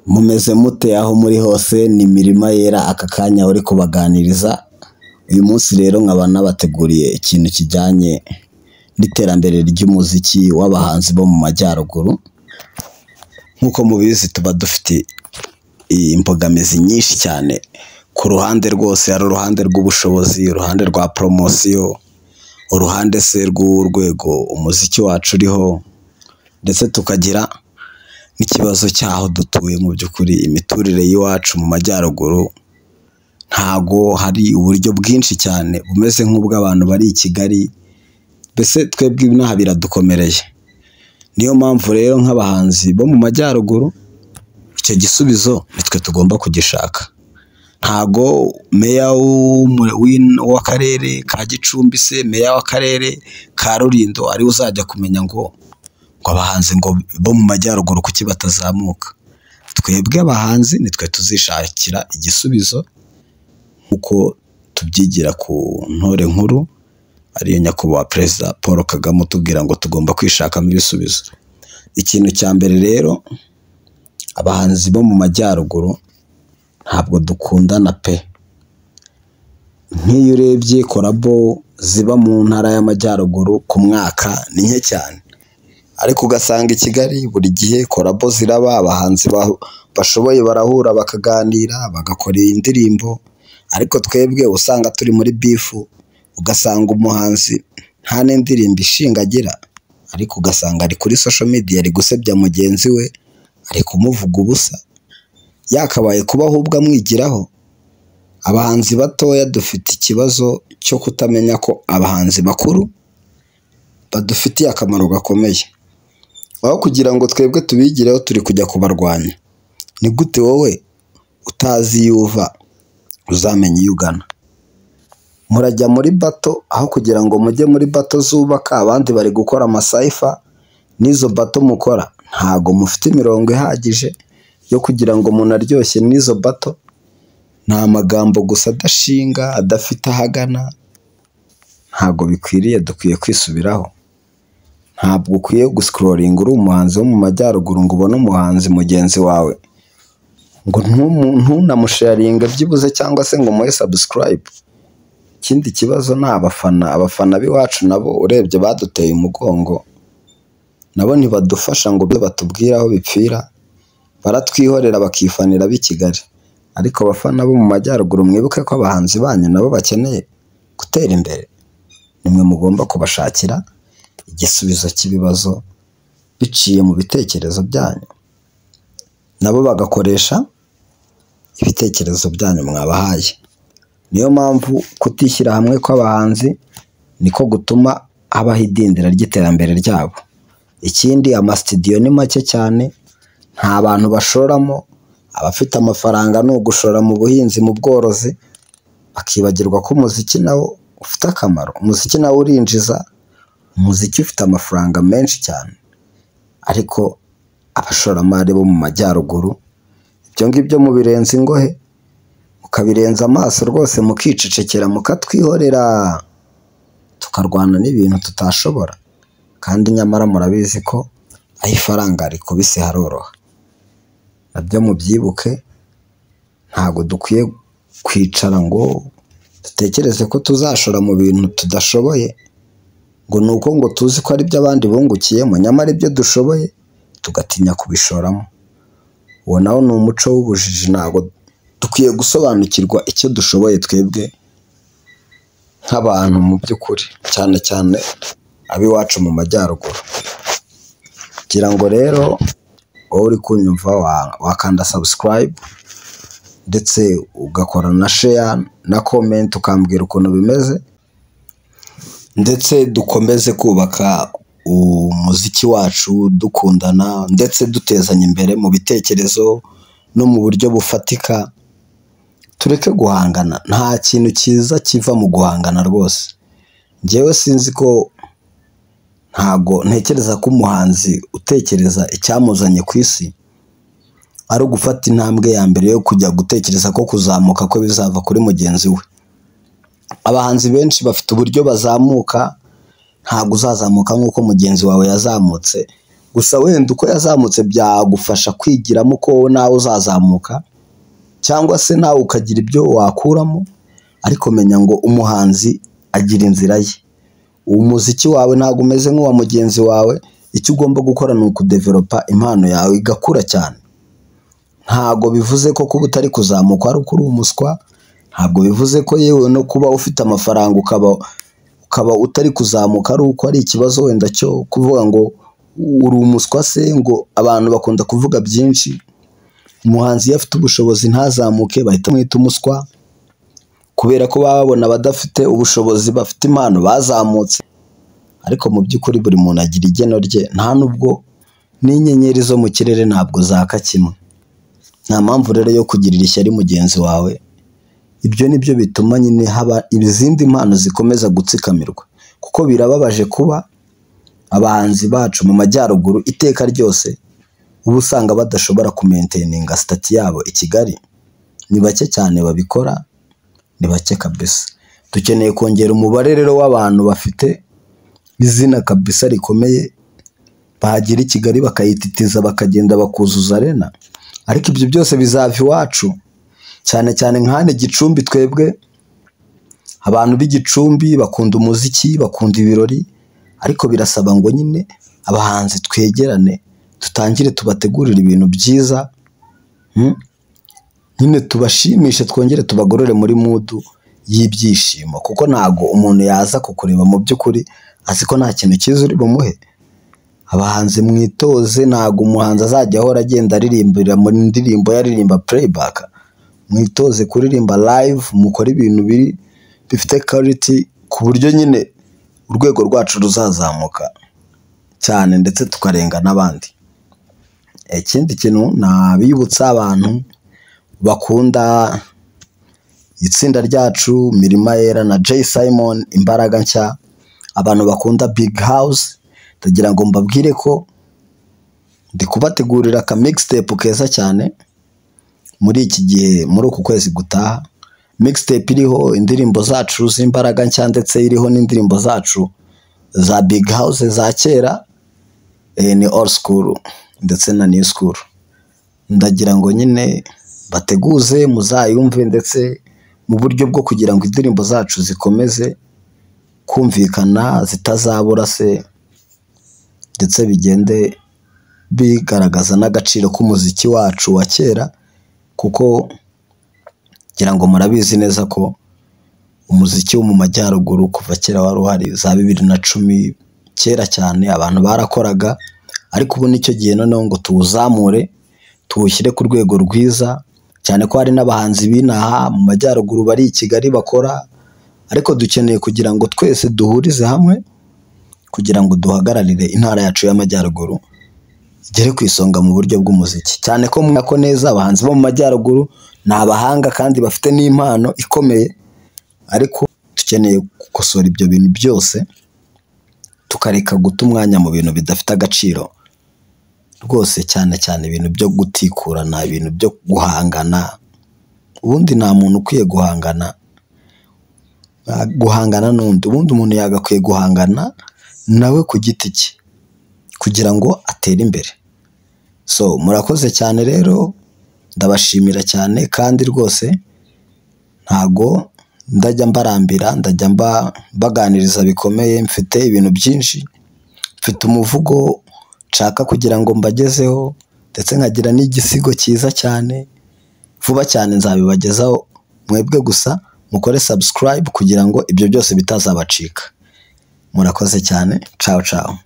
Mumeze mute aho muri hose? Ni Mirima Yera aka kanya uri kubaganiriza. Uyu munsi rero nkaba nabateguriye ikintu kijyanye n'iterambere ry'umuziki w'abahanzi bo mu majyaruguru. Nk'uko mubizi tuba dufite imbogamizi nyinshi cyane ku ruhande rwose, hari uruhande rw'ubushobozi, uruhande rwa poromosiyo, uruhande se rw'urwego umuziki wacu uriho, ndetse tukagira n'ikibazo cy'aho dutuye. Mu by'ukuri imiturire y'iwacu mu majyaruguru ntago hari uburyo bwinshi cyane bumeze nk'ubw'abantu bari i Kigali, mbese twebwe inaha biradukomereye. Niyo mpamvu rero nk'abahanzi bo mu majyaruguru icyo gisubizo nitwe tugomba kugishaka. Ntago meya w'akarere ka Gicumbi se meya w'akarere ka Rulindo ari uzajya kumenya ngo abahanzi ngo bo mu majyaruguru kuki batazamuka. Twebwe abahanzi nitwe tuzishakira igisubizo nk'uko tubyigira ku ntore nkuru ariyo nyakubahwa Perezida Paul Kagame utubwira ngo tugomba kwishakamo ibisubizo. Ikintu cya mbere rero, abahanzi bo mu majyaruguru ntabwo dukundana pe. Nk'iyo urebye korabo ziba mu ntara y'amajyaruguru ku mwaka ni nke cyane, ariko ugasanga i Kigali buri gihe korabo ziraba, abahanzi bashoboye barahura bakaganira bagakora indirimbo. Ariko twebwe usanga turi muri bifu, ugasanga umuhanzi nta n'indirimbo ishinga agira, ariko ugasanga ari kuri social media ari gusebya mugenzi we, ari kumuvuga ubusa, yakabaye kuba ahubwo amwigiraho. Abahanzi batoya dufite ikibazo cyo kutamenya ko abahanzi bakuru badufitiye akamaro gakomeye, aho kugira ngo twebwe tubigireho turi kujya kubarwanya. Ni gute wowe utazi iyo uva uzamenya iyo ugana? Murajya muri bato aho kugira ngo mujye muri bato zubaka, abandi bari gukora amasaifa. N'izo bato mukora ntago mufite imirongo ihagije yo kugira ngo umuntu aryoshye n'izo bato. Ni amagambo gusa adashinga, adafite ahagana. Ntago bikwiriye, dukwiye kwisubiraho. Ntabwo ukwiye gusikororinga uri umuhanzi wo mu majyaruguru ngo ubone umuhanzi mugenzi wawe ngo ntunamusharinge byibuze cyangwa se ngo umuhe subscribe. Ikindi kibazo ni abafana b'iwacu nabo urebye baduteye umugongo, nabo ntibadufasha ngo batubwire aho bipfira, baratwihorera bakifanira b'i Kigali. Ariko abafana bo mu majyaruguru mwibuke ko abahanzi banyu nabo bakeneye gutera imbere. Nimwe mugomba kubashakira igisubizo cy'ibibazo biciye mu bitekerezo byanyu, nabo bagakoresha ibitekerezo byanyu mwabahaye. Niyo mpamvu kutishyira hamwe kw'abahanzi niko gutuma habaho idindira ry'iterambere ryabo. Ikindi, amasitidiyo ni make cyane, nta bantu bashoramo. Abafite amafaranga ni ugushora mu buhinzi, mu bworozi, bakibagirwa ko umuziki nawo ufite akamaro. Umuziki nawo urinjiza, umuziki ufite amafaranga menshi cyane. Ariko abashoramari bo mu majyaruguru ibyo ngibyo mubirenza ingohe, mukabirenza amaso rwose, mukicecekera mukatwihorera, tukarwana n'ibintu tutashobora. Kandi nyamara murabizi ko aho ifaranga rikubise haroroha. Nabyo mubyibuke, ntago dukwiye kwicara ngo dutekereze ko tuzashora mu bintu tudashoboye, ngo ni uko ngo tuzi ko ari byo abandi bungukiyemo, nyamara ibyo dushoboye tugatinya kubishoramo. Uwo nawo ni umuco w'ubujiji. Ntago dukwiye gusobanukirwa icyo dushoboye twebwe nk'abantu mu by'ukuri, cyane cyane ab'iwacu mu majyaruguru. Kugira ngo rero wowe uri kunyumva wakanda subscribe ndetse ugakora na share na comment, ukambwira ukuntu bimeze, ndetse dukomeze kubaka umuziki wacu dukundana ndetse dutezanya imbere mu bitekerezo no mu buryo bufatika. Tureke guhangana, nta kintu cyiza kiva mu guhangana rwose. Njyewe sinzi ko, ntago ntekereza ko umuhanzi utekereza icyamuzanye ku isi ari ugufata intambwe ya mbere yo kujya gutekereza ko kuzamuka ko bizava kuri mugenzi we. Abahanzi benshi bafite uburyo bazamuka, ntabwo uzazamuka nk'uko mugenzi wawe yazamutse gusa wenda uko yazamutse byagufasha kwigiramo ko nawe uzazamuka cyangwa se nawe ukagira ibyo wakuramo, ariko menya ngo umuhanzi agira inzira ye. Umuziki wawe ntabwo umeze nk'uwa mugenzi wawe, icyo ugomba gukora ni ukudevelopa impano yawe igakura cyane. Ntabwo bivuze ko kuba utari kuzamuka ari uko uri umuswa, ntabwo bivuze ko yewe no kuba ufite amafaranga ukaba utari kuzamuka ari uko ari ikibazo wenda cyo kuvuga ngo uri umuswa se, ngo abantu bakunda kuvuga byinshi. Umuhanzi iyo afite ubushobozi ntazamuke bahita bamwita umuswa, kubera ko baba babona abadafite ubushobozi bafite impano bazamutse. Ariko mu by'ukuri buri muntu agira igeno rye, nta nubwo n'inyenyeri zo mu kirere ntabwo zaka kimwe. Nta mpamvu rero yo kugirira ishyari mugenzi wawe. Ibyo nibyo bituma nyine haba izindi mpano zikomeza gutsikamirwa, kuko birababaje kuba abahanzi bacu mu majyaruguru iteka ryose uba usanga badashobora kumainteninga stati yabo i Kigali. Ni bake cyane babikora, ni bake kabisa. Dukeneye kongera umubare rero w'abantu bafite izina kabisa rikomeye, bahagera i Kigali bakayititiza bakagenda bakuzuza arena. Ariko ibyo byose bizava iwacu, cyane cyane nk'ahane Gicumbi. Twebwe abantu b'Igicumbi bakunda umuziki, bakunda ibirori, ariko birasaba ngo nyine abahanzi twegerane, tutangire tubategurira ibintu byiza, nyine tubashimishe, twongere tubagorore muri mudu y'ibyishimo, kuko ntago umuntu yaza kukureba mu by'ukuri azi ko nta kintu cyiza uri bumuhe. Abahanzi mwitoze, ntago umuhanzi azajya ahora agenda aririmbira mu ndirimbo yaririmba playback. Mwitoze kuririmba live, mukora ibintu bifite quality, ku buryo nyine urwego rwacu ruzazamuka cyane ndetse tukarenga n'abandi. Ikindi kintu nabibutsa abantu bakunda itsinda ryacu Mirima Yera na Jay Simon Imbaraga Nshya, abantu bakunda Big House, ndagira ngo mbabwire ko ndi kubategurira aka mixtape keza cyane muri iki gihe, muri uku kwezi gutaha. Mixtape iriho indirimbo zacu z'Imbaraga Nshya ndetse iriho n'indirimbo zacu za Big House za kera, ni old school ndetse na new school. Ndagira ngo nyine bateguze muzayumve, ndetse mu buryo bwo kugira ngo indirimbo zacu zikomeze kumvikana zitazabura se, ndetse bigende bigaragaza n'agaciro k'umuziki wacu wa kera, kuko ngira ngo murabizi neza ko umuziki wo mu majyaruguru kuva kera wari uhari. Za 2010 kera cyane abantu barakoraga, ariko ubu nicyo gihe noneho ngo tuwuzamure, tuwushyire ku rwego rwiza, cyane ko hari n'abahanzi binaha mu majyaruguru bari i Kigali bakora. Ariko dukeneye kugira ngo twese duhurize hamwe kugira ngo duhagararire intara yacu y'amajyaruguru igere ku isonga mu buryo bw'umuziki, cyane ko mwako neza abahanzi bo mu majyaruguru ni abahanga kandi bafite n'impano ikomeye. Ariko dukeneye gukosora ibyo bintu byose, tukareka guta umwanya mu bintu bidafite agaciro rwose, cyane cyane ibintu byo gutikurana, ibintu byo guhangana. Ubundi nta muntu ukwiye guhangana n'undi, ubundi umuntu yagakwiye guhangana nawe ku giti cye kugira ngo atere imbere. So murakoze cyane rero, ndabashimira cyane, kandi rwose ntago ndajya mbarambira, ndajya baganiriza bikomeye. Mfite ibintu byinshi, mfite umuvugo nshaka kugira ngo mbagezeho, ndetse nkagira n'igisigo cyiza cyane. Vuba cyane nzabibagezaho, mwebwe gusa mukore subscribe kugira ngo ibyo byose bitazabacika. Murakoze cyane, ciao ciao.